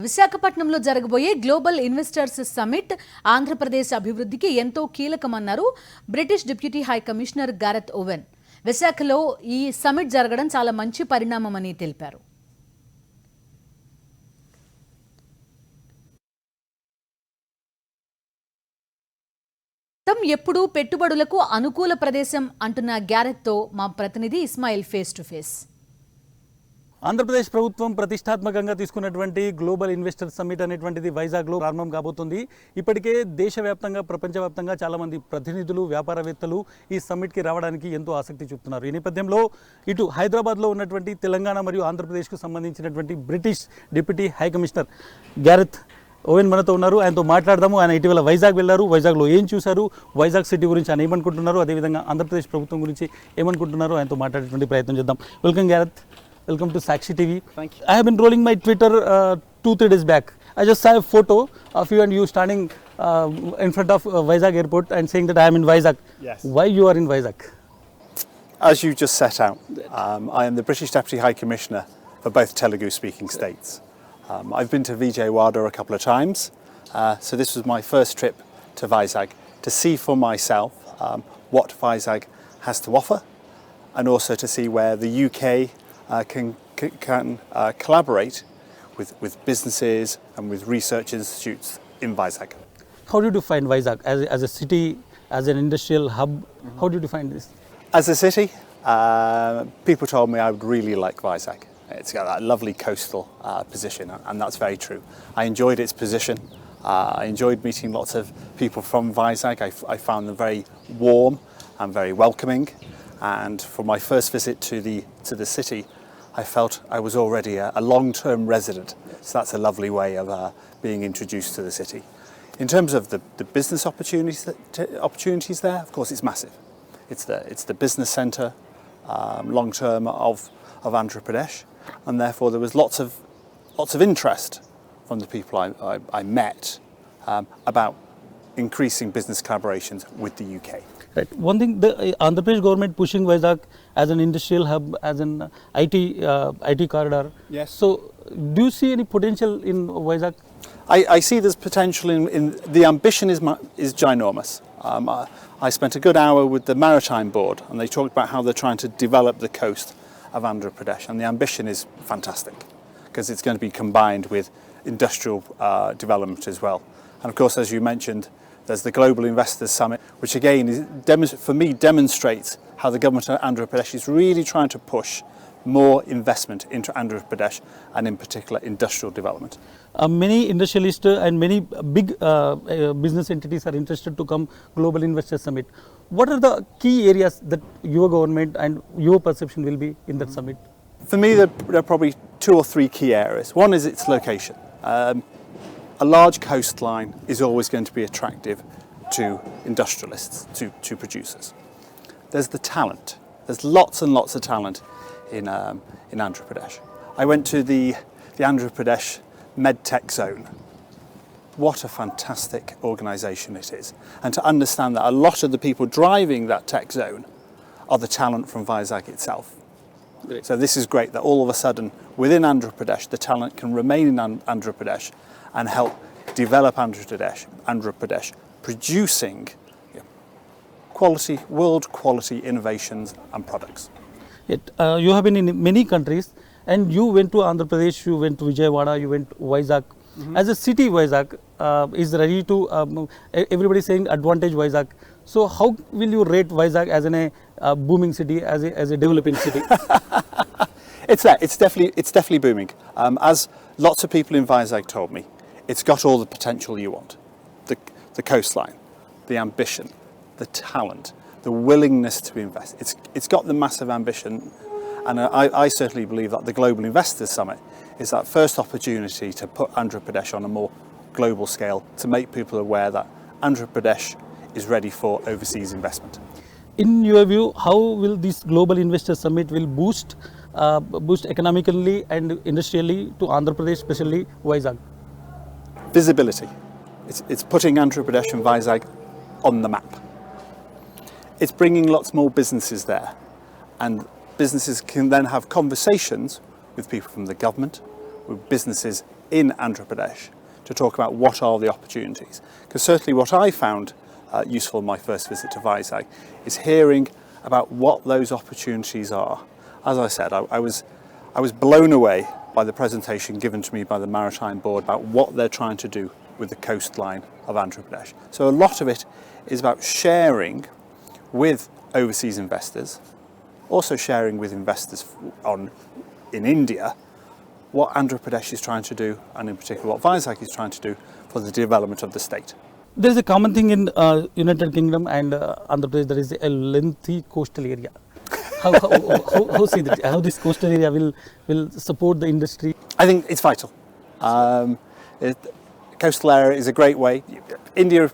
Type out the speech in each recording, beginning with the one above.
విశాఖపట్నంలో జరగబోయే global investors summit Andhra Pradesh అభివృద్ధికి ఎంతో కీలకమన్నారు British deputy high commissioner Garrett Owen. విశాఖలో ఈ సమిట్ జరగడం చాలా మంచి పరిణామమని తెలిపారు. ఎప్పుడు పెట్టుబడులకు అనుకూల ప్రదేశం అంటున్న గ్యారెట్తో మా ప్రతినిధి Ismail face to face. Andhra Pradesh ప్రభుత్వం ప్రతిష్టాత్మకంగా తీసుకున్నటువంటి గ్లోబల్ ఇన్వెస్టర్ సమ్మిట్ అనేటువంటిది వైజాగ్లో ప్రారంభం కాబోతుంది. ఇప్పటికే దేశవ్యాప్తంగా ప్రపంచవ్యాప్తంగా చాలామంది ప్రతినిధులు వ్యాపారవేత్తలు ఈ సమ్మిట్కి రావడానికి ఎంతో ఆసక్తి చూపుతున్నారు. ఈ నేపథ్యంలో ఇటు హైదరాబాద్లో ఉన్నటువంటి తెలంగాణ మరియు ఆంధ్రప్రదేశ్కు సంబంధించినటువంటి British deputy high commissioner Garrett Owen మనతో ఉన్నారు. ఆయనతో మాట్లాడదాము. ఆయన ఇటీవల వైజాగ్ వెళ్ళారు. వైజాగ్లో ఏం చూశారు, వైజాగ్ సిటీ గురించి ఆయన ఏమనుకుంటున్నారు, అదేవిధంగా ఆంధ్రప్రదేశ్ ప్రభుత్వం గురించి ఏమనుకుంటున్నారు ఆయనతో మాట్లాడేటువంటి ప్రయత్నం చేద్దాం. Welcome carat. Welcome to Sakshi TV. Thank you. I have been rolling my Twitter 2-3 days back. I just saw a photo of you and you standing in front of Vizag airport and saying that I am in Vizag. Yes. Why you are in Vizag? As you just set out, I am the British Deputy High Commissioner for both Telugu speaking states. I've been to Vijayawada a couple of times, so this was my first trip to Vizag to see for myself what Vizag has to offer, and also to see where the UK can collaborate with businesses and with research institutes in Vizag. How did you find Vizag as a city, as an industrial hub? How did you find this? As a city, people told me I would really like Vizag. It's got that lovely coastal position, and that's very true. I enjoyed its position. I enjoyed meeting lots of people from Vizag. I found them very warm and very welcoming. And for my first visit to the city, I felt I was already a long-term resident. So that's a lovely way of being introduced to the city. In terms of the business opportunities there, of course, it's massive. It's the business centre, long-term of Andhra Pradesh, and therefore there was lots of interest from the people I met about increasing business collaborations with the UK. Right. One thing, the Andhra Pradesh government pushing Vizag as an industrial hub, as an IT corridor. Yes. So, do you see any potential in Vizag? I see there's potential in the ambition is ginormous. I spent a good hour with the Maritime Board, and they talked about how they're trying to develop the coast of Andhra Pradesh, and the ambition is fantastic because it's going to be combined with industrial development as well. And of course, as you mentioned, there's the Global Investors Summit, which again for me demonstrates how the government of Andhra Pradesh is really trying to push more investment into Andhra Pradesh and in particular industrial development. Many industrialists and many big business entities are interested to come Global Investors Summit. What are the key areas that your government and your perception will be in that summit? For me, there are probably 2 or 3 key areas. One is its location. A large coastline is always going to be attractive to industrialists, to producers. There's the talent. There's lots and lots of talent in Andhra Pradesh. I went to the Andhra Pradesh MedTech Zone. What a fantastic organisation it is. And to understand that a lot of the people driving that tech zone are the talent from Vizag itself. Great. So this is great that all of a sudden within Andhra Pradesh the talent can remain in Andhra Pradesh and help develop Andhra Pradesh producing world quality innovations and products. You have been in many countries and you went to Andhra Pradesh, you went to Vijayawada, you went to Vizag. As a city, Vizag is ready to, everybody saying advantage Vizag. So how will you rate Vizag as a booming city, as a developing city? It's there. It's definitely booming. As lots of people in Vizag told me, it's got all the potential you want. The coastline, the ambition, the talent, the willingness to invest. It's got the massive ambition, and I certainly believe that the Global Investors Summit is that first opportunity to put Andhra Pradesh on a more global scale, to make people aware that Andhra Pradesh is ready for overseas investment. In your view, how will this Global Investors Summit will boost economically and industrially to Andhra Pradesh, especially Vizag? Visibility. It's putting Andhra Pradesh and Vizag on the map. It's bringing lots more businesses there, and businesses can then have conversations with people from the government, with businesses in Andhra Pradesh to talk about what are the opportunities. Because certainly what I found useful in my first visit to Vizag is hearing about what those opportunities are. As I said, I was blown away by the presentation given to me by the Maritime Board about what they're trying to do with the coastline of Andhra Pradesh. So a lot of it is about sharing with overseas investors, also sharing with investors in India what Andhra Pradesh is trying to do, and in particular what Vizag is trying to do for the development of the state. There is a common thing in United Kingdom and Andhra Pradesh. There is a lengthy coastal area. How this coastal area will support the industry? I think it's vital. Coastal area is a great way. India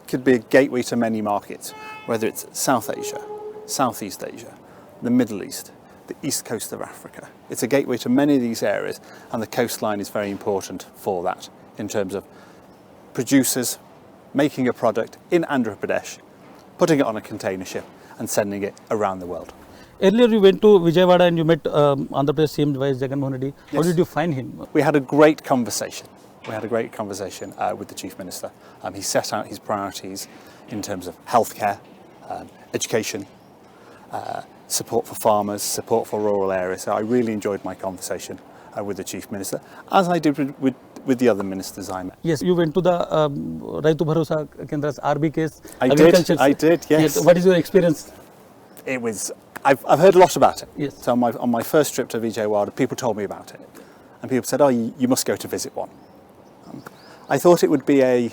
could be a gateway to many markets, whether it's South Asia, Southeast Asia, the Middle East, the east coast of Africa. It's a gateway to many of these areas, and the coastline is very important for that in terms of producers making a product in Andhra Pradesh, putting it on a container ship and sending it around the world. Earlier you went to Vijayawada and you met Andhra Pradesh CM Jagan. How Yes. did you find him? We had a great conversation. With the Chief Minister. He set out his priorities in terms of healthcare, education, support for farmers, support for rural areas. So I really enjoyed my conversation with the Chief Minister, as I did with the other ministers I met. Yes, you went to the Raitu Bharosa Kendras RBK's I agriculture. did, yes. What is your experience? It was. I've heard a lot about it. Yes. So on my first trip to Vijayawada, people told me about it, and people said, "Oh, you must go to visit one." I thought it would be a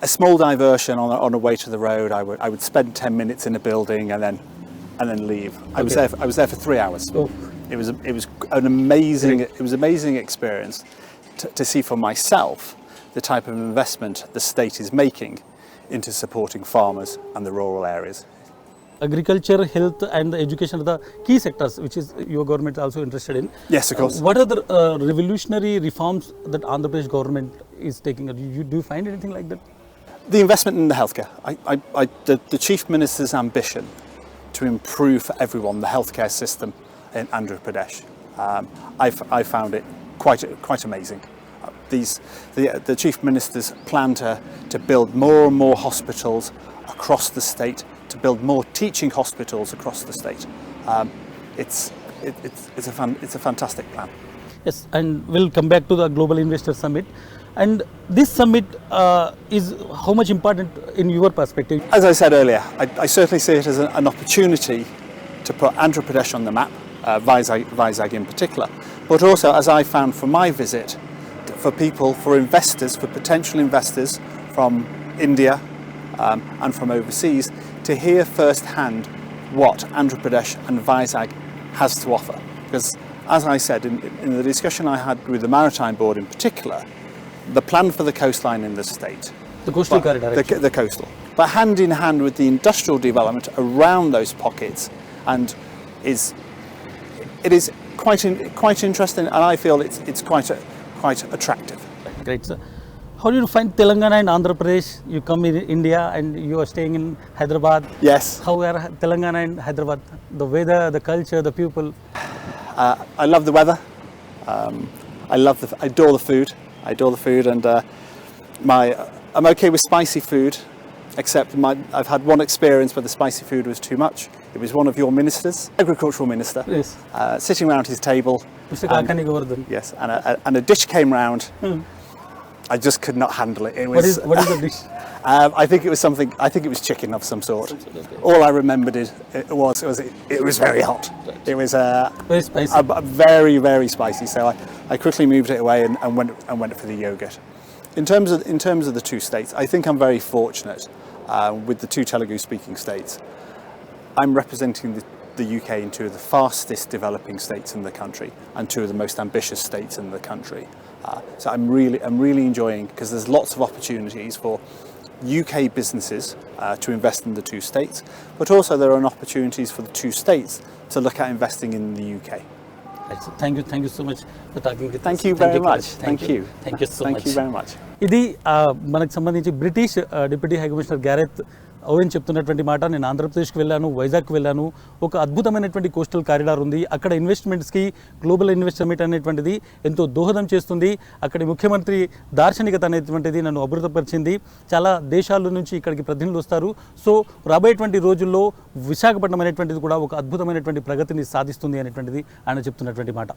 small diversion on a way to the road. I would spend 10 minutes in a building and then leave. I was there for 3 hours. Oh. It was an amazing experience to see for myself the type of investment the state is making into supporting farmers and the rural areas. Agriculture, health and the education are the key sectors which is your government also interested in. Yes, of course. What are the revolutionary reforms that Andhra Pradesh government is taking? Do you find anything like that? The investment in the healthcare. The Chief Minister's ambition to improve for everyone the healthcare system in Andhra Pradesh. I found it quite amazing. The Chief Minister's plan to build more and more hospitals across the state, to build more teaching hospitals across the state. It's a fantastic plan. Yes, and we'll come back to the Global Investor Summit. And this summit is how much important in your perspective? As I said earlier, I certainly see it as an opportunity to put Andhra Pradesh on the map, Vizag in particular, but also, as I found from my visit, for investors, for potential investors from India and from overseas, to hear firsthand what Andhra Pradesh and Vizag has to offer. Because, as I said, in the discussion I had with the Maritime Board in particular, the plan for the coastline in the state, The coastal corridor. the coastal, but hand in hand with the industrial development around those pockets, and it is quite interesting, and I feel it's quite attractive. Great, sir. How do you find Telangana and Andhra Pradesh? You come in India and you are staying in Hyderabad. Yes. How are Telangana and Hyderabad? The weather, the culture, the people. I love the weather. I adore the food. And I'm okay with spicy food, except I've had one experience where the spicy food was too much. It was one of your ministers, agricultural minister, Yes. sitting around his table. Mr. Kakani Govardhan. Yes, and a dish came round. I just could not handle it. What is the dish? I think it was chicken of some sort. Okay. All I remembered it was very hot. It was Very spicy. very, very spicy. So I quickly moved it away and went for the yogurt. In terms of the two states, I think I'm very fortunate with the two Telugu speaking states. I'm representing the UK in two of the fastest developing states in the country and two of the most ambitious states in the country. So I'm really enjoying, because there's lots of opportunities for UK businesses to invest in the two states, but also there are opportunities for the two states to look at investing in the UK. Thank you so much for talking with us. Thank you very much. Thank you so much. Thank you very much. ఇది మనకు సంబంధించి British deputy high commissioner Gareth Owen చెప్తున్నటువంటి మాట, నేను ఆంధ్రప్రదేశ్కి వెళ్ళాను, వైజాగ్కి వెళ్ళాను, ఒక అద్భుతమైనటువంటి కోస్టల్ కారిడార్ ఉంది, అక్కడ ఇన్వెస్ట్మెంట్స్కి గ్లోబల్ ఇన్వెస్ట్ సమిట్ అనేటువంటిది ఎంతో దోహదం చేస్తుంది, అక్కడి ముఖ్యమంత్రి దార్శనికత అనేటువంటిది నన్ను అభివృద్ధిపరిచింది, చాలా దేశాల నుంచి ఇక్కడికి ప్రతినిధులు వస్తారు. సో రాబోయేటువంటి రోజుల్లో విశాఖపట్నం అనేటువంటిది కూడా ఒక అద్భుతమైనటువంటి ప్రగతిని సాధిస్తుంది అనేటువంటిది ఆయన చెప్తున్నటువంటి మాట.